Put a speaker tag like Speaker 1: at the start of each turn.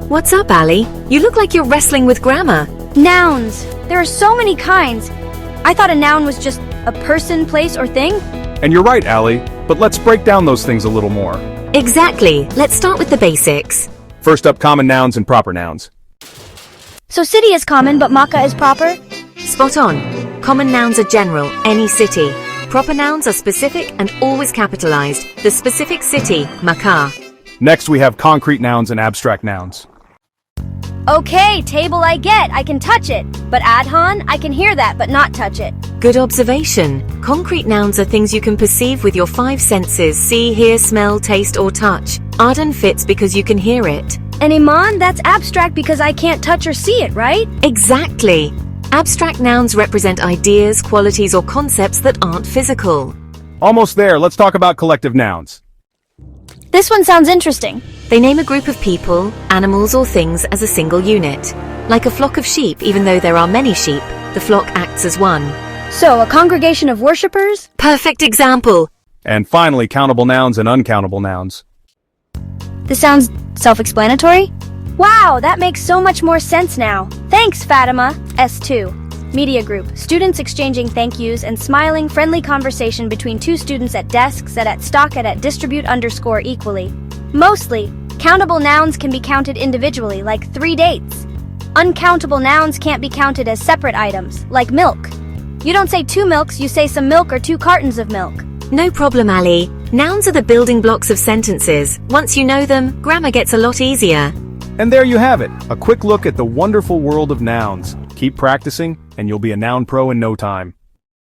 Speaker 1: What's up, Ali? You look like you're wrestling with grammar.
Speaker 2: Nouns. There are so many kinds. I thought a noun was just a person, place, or thing.
Speaker 3: And you're right, Ali, but let's break down those things a little more.
Speaker 1: Exactly. Let's start with the basics.
Speaker 3: First up, common nouns and proper nouns.
Speaker 2: So city is common, but Makkah is proper?
Speaker 1: Spot on. Common nouns are general, any city. Proper nouns are specific and always capitalized. The specific city, Makkah.
Speaker 3: Next, we have concrete nouns and abstract nouns.
Speaker 2: Okay, table I get, I can touch it. But adhan, I can hear that but not touch it.
Speaker 1: Good observation. Concrete nouns are things you can perceive with your five senses: see, hear, smell, taste, or touch. Adhan fits because you can hear it.
Speaker 2: And iman, that's abstract because I can't touch or see it, right?
Speaker 1: Exactly. Abstract nouns represent ideas, qualities, or concepts that aren't physical.
Speaker 3: Almost there, let's talk about collective nouns.
Speaker 2: This one sounds interesting.
Speaker 1: They name a group of people, animals, or things as a single unit. Like a flock of sheep, even though there are many sheep, the flock acts as one.
Speaker 2: So, a congregation of worshippers?
Speaker 1: Perfect example.
Speaker 3: And finally, countable nouns and uncountable nouns.
Speaker 2: This sounds self-explanatory? Wow, that makes so much more sense now. Thanks, Fatima. S2. Media group. Students exchanging thank yous and smiling, friendly conversation between two students at desks at stock at distribute underscore equally. Mostly, countable nouns can be counted individually, like 3 dates. Uncountable nouns can't be counted as separate items, like milk. You don't say 2 milks, you say some milk or 2 cartons of milk.
Speaker 1: No problem, Ali. Nouns are the building blocks of sentences. Once you know them, grammar gets a lot easier.
Speaker 3: And there you have it, a quick look at the wonderful world of nouns. Keep practicing, and you'll be a noun pro in no time.